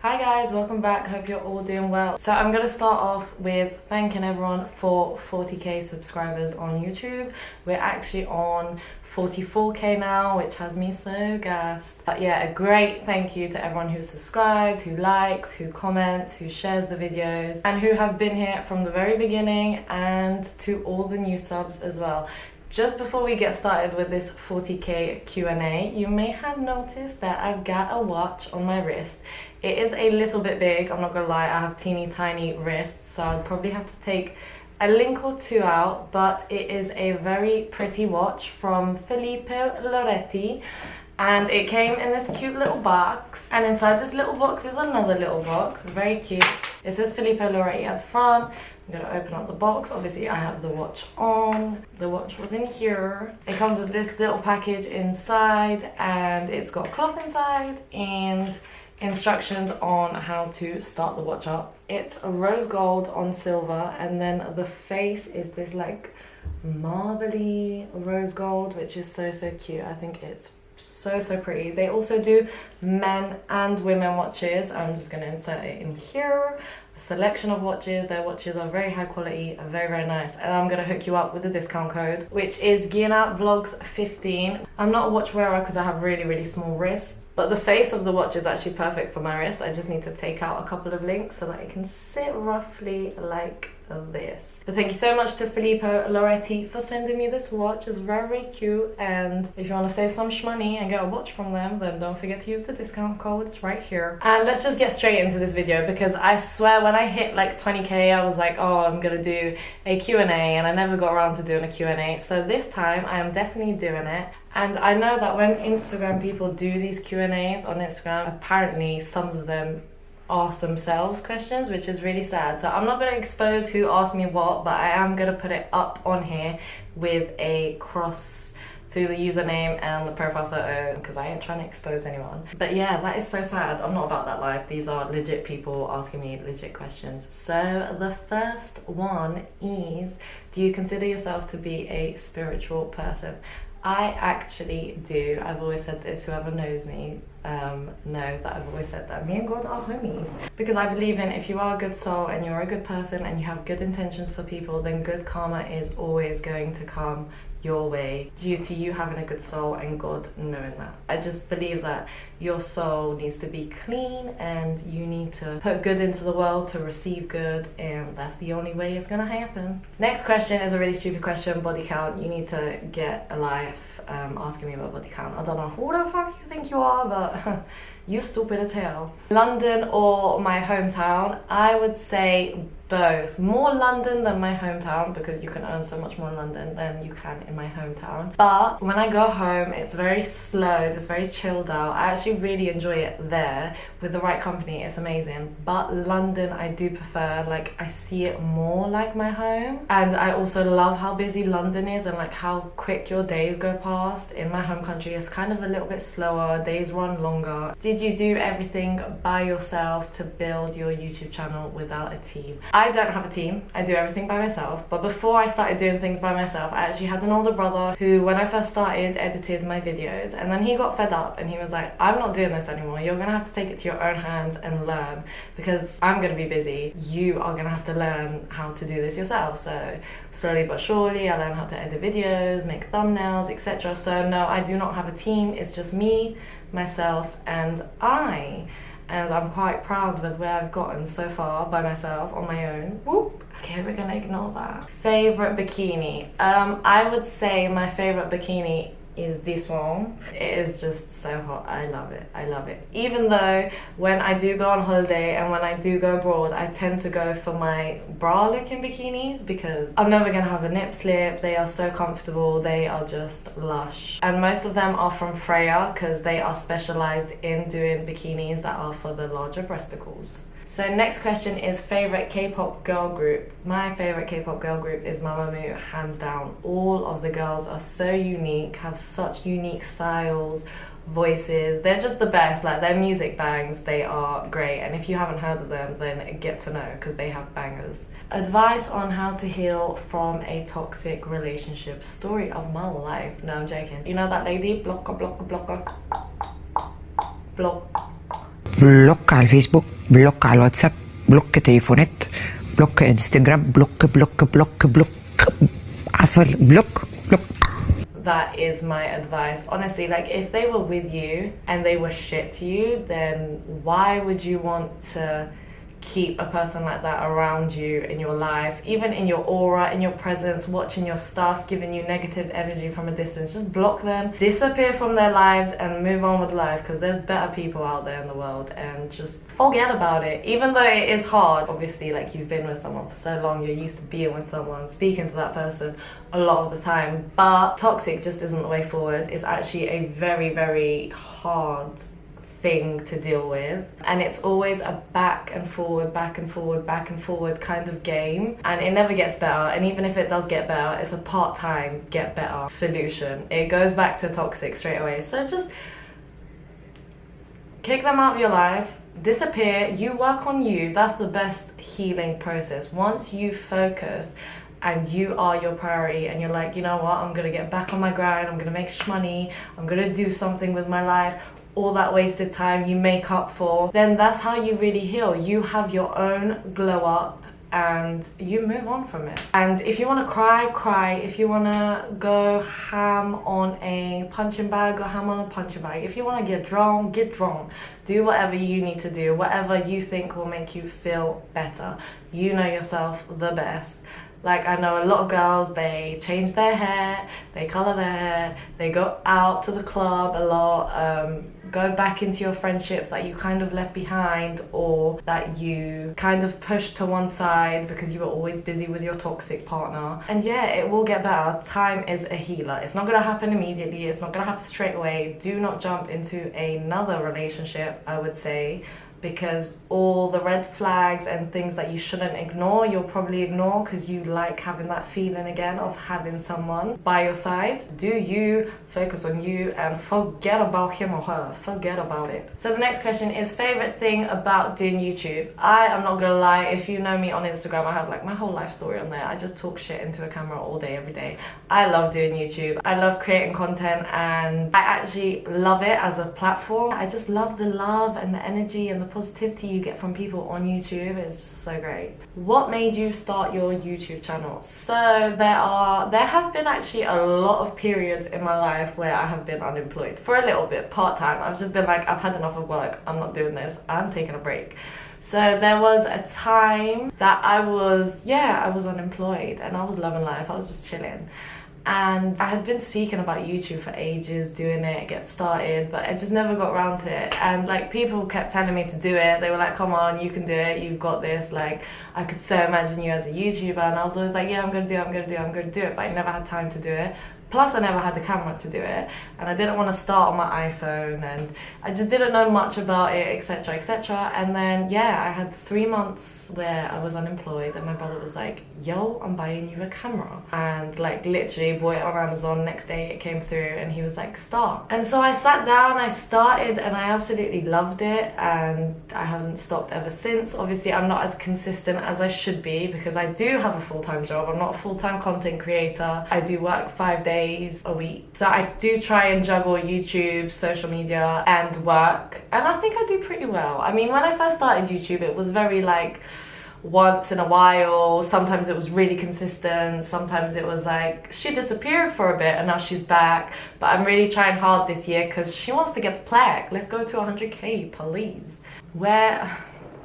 Hi guys, welcome back. Hope you're all doing well. So I'm gonna start off with thanking everyone for 40k subscribers on YouTube. We're actually on 44k now, which has me so gassed. But yeah, a great thank you to everyone who's subscribed, who likes, who comments, who shares the videos, and who have been here from the very beginning, and to all the new subs as well. Just before we get started with this 40k Q&A, you may have noticed that I've got a watch on my wrist. It is a little bit big, I'm not gonna lie, I have teeny tiny wrists, so I'll probably have to take a link or two out, but it is a very pretty watch from Filippo Loretti, and it came in this cute little box, and inside this little box is another little box, very cute. It says Filippo Loretti at the front. I'm gonna open up the box. Obviously I have the watch on. The watch was in here. It comes with this little package inside, and it's got cloth inside and instructions on how to start the watch up. It's a rose gold on silver, and then the face is this like marbly rose gold, which is so cute. I think it's so pretty. They also do men and women watches. I'm just gonna insert it in here. A selection of watches. Their watches are very high quality, very nice, and I'm gonna hook you up with the discount code, which is Gena Vlogs 15. I'm not a watch wearer because I have really small wrists, but the face of the watch is actually perfect for my wrist. I just need to take out a couple of links so that it can sit roughly like this. But thank you so much to Filippo Loretti for sending me this watch. It's very cute, and if you want to save some shmoney and get a watch from them, then don't forget to use the discount code. It's right here. And let's just get straight into this video, because I swear when I hit like 20k I was like, oh, I'm gonna do a Q&A, and I never got around to doing a Q&A. So this time I am definitely doing it. And I know that when Instagram people do these Q&As on Instagram, apparently some of them ask themselves questions, which is really sad. So I'm not going to expose who asked me what, but I am going to put it up on here with a cross through the username and the profile photo, because I ain't trying to expose anyone. But yeah, that is so sad. I'm not about that life. These are legit people asking me legit questions. So the first one is, do you consider yourself to be a spiritual person? I actually do. I've always said this. Whoever knows me knows that I've always said that me and God are homies, because I believe in, if you are a good soul and you're a good person and you have good intentions for people, then good karma is always going to come your way due to you having a good soul and God knowing that. I just believe that your soul needs to be clean, and you need to put good into the world to receive good, and that's the only way it's gonna happen. Next question is a really stupid question. Body count. You need to get a life asking me about body count. I don't know who the fuck you think you are, but you stupid as hell. London or my hometown? I would say both. More London than my hometown, because you can earn so much more in London than you can in my hometown. But when I go home, it's very slow, it's very chilled out. I actually really enjoy it there. With the right company, it's amazing. But London, I do prefer. Like, I see it more like my home. And I also love how busy London is, and like how quick your days go past. In my home country, it's kind of a little bit slower. Days run longer. Did you do everything by yourself to build your YouTube channel without a team? I don't have a team. I do everything by myself. But before I started doing things by myself, I actually had an older brother who, when I first started, edited my videos, and then he got fed up and he was like, I'm not doing this anymore. You're gonna have to take it to your own hands and learn, because I'm gonna be busy. You are gonna have to learn how to do this yourself. So slowly but surely I learned how to edit videos, make thumbnails, etc. So no, I do not have a team. It's just me, myself, and I. And I'm quite proud with where I've gotten so far by myself, on my own. Whoop. Okay, we're gonna ignore that. Favorite bikini? I would say my favorite bikini is this one. It is just so hot. I love it. I love it. Even though when I do go on holiday and when I do go abroad, I tend to go for my bra looking bikinis, because I'm never gonna have a nip slip. They are so comfortable. They are just lush. And most of them are from Freya, because they are specialized in doing bikinis that are for the larger breasticles. So next question is favorite K-pop girl group. My favorite K-pop girl group is Mamamoo, hands down. All of the girls are so unique, have such unique styles, voices. They're just the best. Like, their music bangs, they are great. And if you haven't heard of them, then get to know, because they have bangers. Advice on how to heal from a toxic relationship. Story of my life. No, I'm joking. You know that lady? Blocker, blocker, blocker. Block. بلوك على الفيسبوك، بلوك على الواتساب، بلوك تليفونات، بلوك انستجرام، بلوك بلوك بلوك بلوك عسل، بلوك بلوك. That is my advice. Honestly, like if they were with you and they were shit to you, then why would you want to keep a person like that around you in your life, even in your aura, in your presence, watching your stuff, giving you negative energy from a distance? Just block them, disappear from their lives and move on with life, because there's better people out there in the world, and just forget about it. Even though it is hard, obviously, like you've been with someone for so long, you're used to being with someone, speaking to that person a lot of the time, but toxic just isn't the way forward. It's actually a very, very hard thing to deal with, and it's always a back and forward, back and forward, back and forward kind of game, and it never gets better. And even if it does get better, it's a part-time get better solution. It goes back to toxic straight away. So just kick them out of your life, disappear, you work on you. That's the best healing process. Once you focus and you are your priority and you're like, you know what, I'm gonna get back on my grind, I'm gonna make money, I'm gonna do something with my life, all that wasted time you make up for, then that's how you really heal. You have your own glow up and you move on from it. And if you want to cry, cry. If you want to go ham on a punching bag, go ham on a punching bag. If you want to get drunk, get drunk. Do whatever you need to do, whatever you think will make you feel better. You know yourself the best. Like, I know a lot of girls, they change their hair, they color their hair, they go out to the club a lot, go back into your friendships that you kind of left behind or that you kind of pushed to one side because you were always busy with your toxic partner. And yeah, it will get better. Time is a healer. It's not gonna happen immediately, it's not gonna happen straight away. Do not jump into another relationship, I would say, because all the red flags and things that you shouldn't ignore, you'll probably ignore because you like having that feeling again of having someone by your side. Do you, focus on you and forget about him or her, forget about it. So the next question is favorite thing about doing YouTube. I am not gonna lie, if you know me on Instagram, I have like my whole life story on there. I just talk shit into a camera all day, every day. I love doing YouTube. I love creating content and I actually love it as a platform. I just love the love and the energy and the positivity you get from people on YouTube. It's just so great. What made you start your YouTube channel? So there have been actually a lot of periods in my life where I have been unemployed for a little bit, part-time. I've just been like, I've had enough of work, I'm not doing this, I'm taking a break. So there was a time that I was unemployed and I was loving life. I was just chilling. And I had been speaking about YouTube for ages, doing it, get started, but I just never got around to it. And like people kept telling me to do it. They were like, come on, you can do it, you've got this. Like I could so imagine you as a YouTuber, and I was always like, yeah, I'm gonna do it, but I never had time to do it. Plus I never had the camera to do it, and I didn't want to start on my iPhone, and I just didn't know much about it, etc, etc. And then yeah, I had 3 months where I was unemployed, and my brother was like, yo, I'm buying you a camera, and like literally bought it on Amazon. Next day it came through and he was like, start. And so I sat down, I started, and I absolutely loved it, and I haven't stopped ever since. Obviously I'm not as consistent as I should be because I do have a full-time job. I'm not a full-time content creator. I do work 5 days a week, so I do try and juggle YouTube, social media and work, and I think I do pretty well. I mean, when I first started YouTube, it was very like once in a while. Sometimes it was really consistent, sometimes it was like she disappeared for a bit and now she's back. But I'm really trying hard this year because she wants to get the plaque. Let's go to 100k, please. Where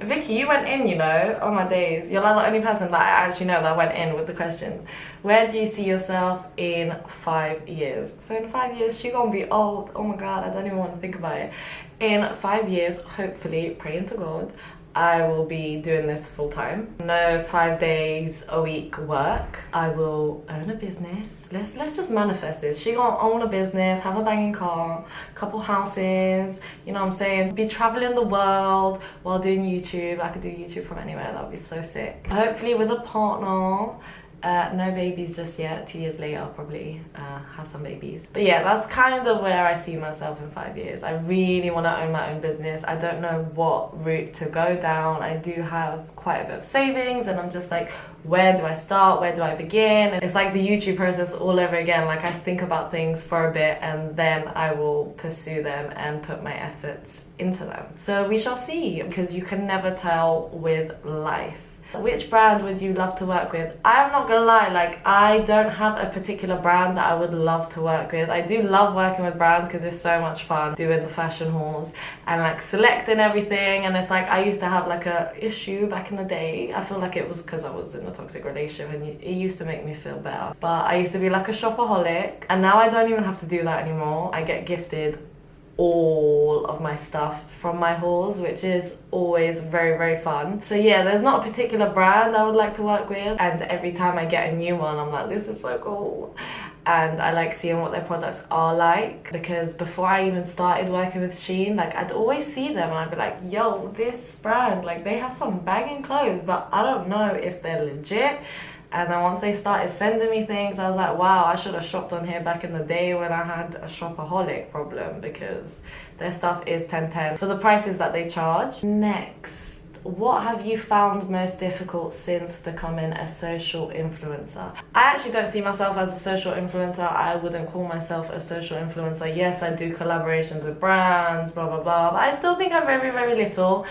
Vicky, you went in, you know, on my days. You're like the only person that I actually know that went in with the questions. Where do you see yourself in 5 years? So in 5 years, she gonna be old. Oh my God, I don't even want to think about it. In 5 years, hopefully, praying to God, I will be doing this full time. No 5 days a week work. I will own a business. Let's just manifest this. She gonna own a business, have a banging car, couple houses, you know what I'm saying? Be traveling the world while doing YouTube. I could do YouTube from anywhere. That would be so sick. Hopefully with a partner. No babies just yet. 2 years later, I'll probably have some babies. But yeah, that's kind of where I see myself in 5 years. I really want to own my own business. I don't know what route to go down. I do have quite a bit of savings, and I'm just like, where do I start? Where do I begin? And it's like the YouTube process all over again. Like, I think about things for a bit and then I will pursue them and put my efforts into them. So we shall see, because you can never tell with life. Which brand would you love to work with? I'm not gonna lie, like, I don't have a particular brand that I would love to work with. I do love working with brands because it's so much fun doing the fashion hauls and like selecting everything. And it's like, I used to have like a issue back in the day. I feel like it was because I was in a toxic relationship and it used to make me feel better. But I used to be like a shopaholic, and now I don't even have to do that anymore. I get gifted all of my stuff from my hauls, which is always very, very fun. So yeah, there's not a particular brand I would like to work with, and every time I get a new one I'm like, this is so cool. And I like seeing what their products are like, because before I even started working with Shein, like, I'd always see them and I'd be like, yo, this brand, like, they have some banging clothes, but I don't know if they're legit. And then once they started sending me things, I was like, wow, I should have shopped on here back in the day when I had a shopaholic problem, because their stuff is 10/10 for the prices that they charge. Next, what have you found most difficult since becoming a social influencer? I actually don't see myself as a social influencer. I wouldn't call myself a social influencer. Yes, I do collaborations with brands, blah, blah, blah, but I still think I'm very, very little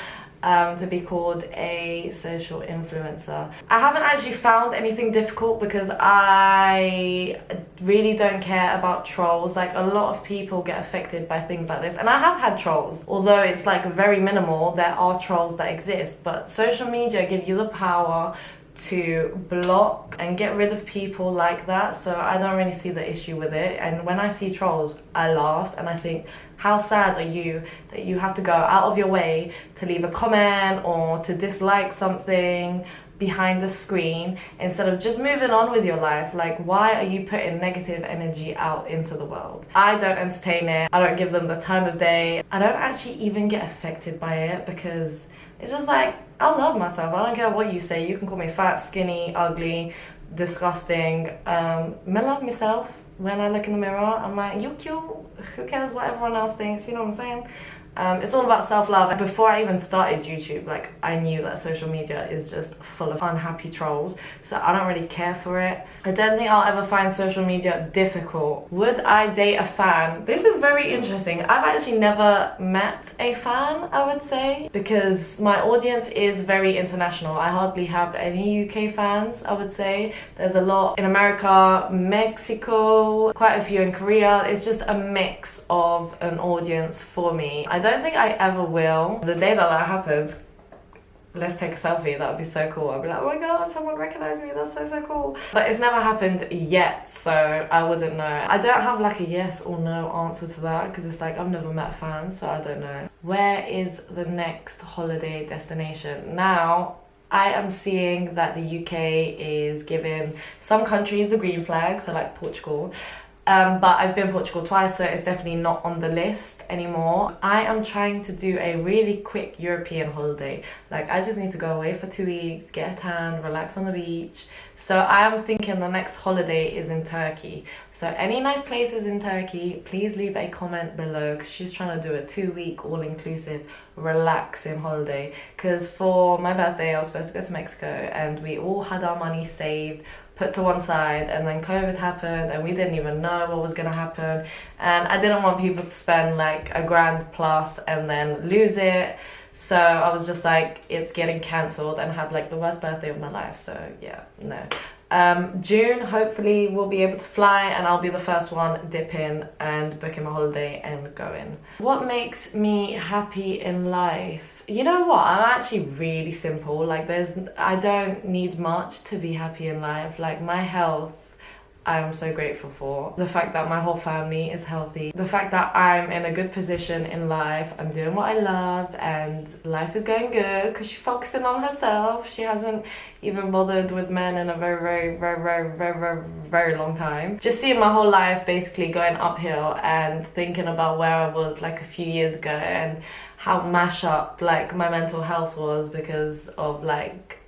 to be called a social influencer. I haven't actually found anything difficult because I really don't care about trolls. Like, a lot of people get affected by things like this, and I have had trolls. Although it's like very minimal, there are trolls that exist, but social media give you the power to block and get rid of people like that, so I don't really see the issue with it. And when I see trolls, I laugh and I think, how sad are you that you have to go out of your way to leave a comment or to dislike something behind the screen instead of just moving on with your life? Like, why are you putting negative energy out into the world? I don't entertain it. I don't give them the time of day. I don't actually even get affected by it, because it's just like, I love myself. I don't care what you say. You can call me fat, skinny, ugly, disgusting. I love myself. When I look in the mirror, I'm like, you cute. Who cares what everyone else thinks? You know what I'm saying? It's all about self-love. Before I even started YouTube, like, I knew that social media is just full of unhappy trolls, so I don't really care for it. I don't think I'll ever find social media difficult. Would I date a fan? This is very interesting. I've actually never met a fan, I would say, because my audience is very international. I hardly have any UK fans, I would say. There's a lot in America, Mexico, quite a few in Korea. It's just a mix of an audience for me. I don't think I ever will. The day that happens, let's take a selfie. That would be so cool. I'd be like, oh my god, someone recognized me. That's so cool. But it's never happened yet, so I wouldn't know. I don't have like a yes or no answer to that, because it's like, I've never met fans, so I don't know. Where is the next holiday destination? Now, I am seeing that the UK is giving some countries the green flag, so like Portugal. But I've been to Portugal twice, so it's definitely not on the list anymore. I am trying to do a really quick European holiday. Like, I just need to go away for 2 weeks, get a tan, relax on the beach. So I am thinking the next holiday is in Turkey. So any nice places in Turkey, please leave a comment below, because she's trying to do a 2-week all-inclusive relaxing holiday. Because for my birthday I was supposed to go to Mexico, and we all had our money saved, put to one side, and then COVID happened and we didn't even know what was gonna happen, and I didn't want people to spend like $1,000 plus and then lose it. So I was just like, it's getting cancelled, and had like the worst birthday of my life. So yeah, no. June, hopefully we'll be able to fly, and I'll be the first one dipping and booking my holiday and going. What makes me happy in life? You know what, I'm actually really simple. Like, I don't need much to be happy in life. Like, my health, I'm so grateful for. The fact that my whole family is healthy. The fact that I'm in a good position in life. I'm doing what I love and life is going good because she's focusing on herself. She hasn't even bothered with men in a very, very, very, very, very, very, very long time. Just seeing my whole life basically going uphill and thinking about where I was like a few years ago and how mash up like my mental health was because of like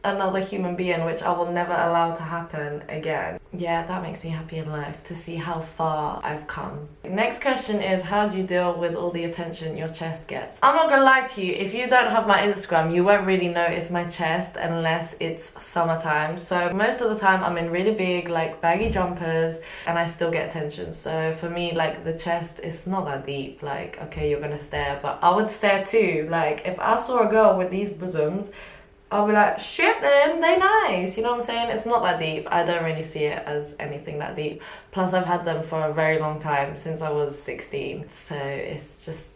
another human being, which I will never allow to happen again. Yeah, that makes me happy in life, to see how far I've come. Next question is, how do you deal with all the attention your chest gets? I'm not gonna lie to you, if you don't have my Instagram, you won't really notice my chest unless it's summertime. So most of the time I'm in really big, like, baggy jumpers, and I still get attention. So for me, like, the chest is not that deep. Like, okay, you're gonna stare, but I would stare too. Like, if I saw a girl with these bosoms, I'll be like, shit then, they nice, you know what I'm saying? It's not that deep. I don't really see it as anything that deep. Plus I've had them for a very long time, since I was 16. So it's just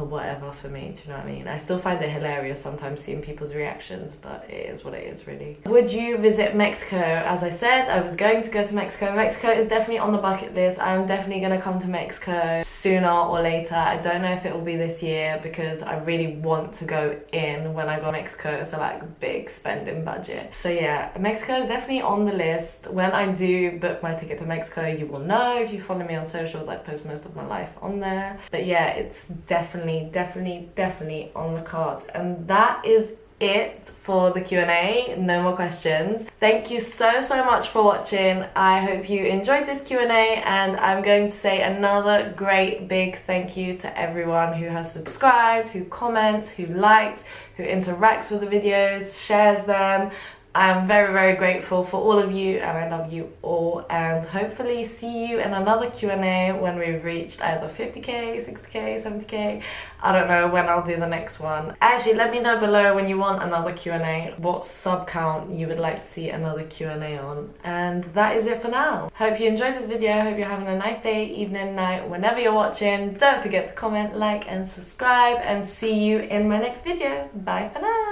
whatever for me, do you know what I mean? I still find it hilarious sometimes seeing people's reactions, but it is what it is, really. Would you visit Mexico? As I said, I was going to go to Mexico. Mexico is definitely on the bucket list. I'm definitely gonna come to Mexico sooner or later. I don't know if it will be this year, because I really want to go in when I go to Mexico, so like big spending budget. So yeah, Mexico is definitely on the list. When I do book my ticket to Mexico, you will know. If you follow me on socials, I post most of my life on there. But yeah, it's definitely on the cards. And that is it for the Q&A. No more questions. Thank you so much for watching. I hope you enjoyed this Q&A, and I'm going to say another great big thank you to everyone who has subscribed, who comments, who likes, who interacts with the videos, shares them. I'm very grateful for all of you, and I love you all, and hopefully see you in another Q&A when we've reached either 50k, 60k, 70k. I don't know when I'll do the next one. Actually, let me know below when you want another Q&A, what sub count you would like to see another Q&A on. And that is it for now. Hope you enjoyed this video. Hope you're having a nice day, evening, night, whenever you're watching. Don't forget to comment, like and subscribe, and see you in my next video. Bye for now.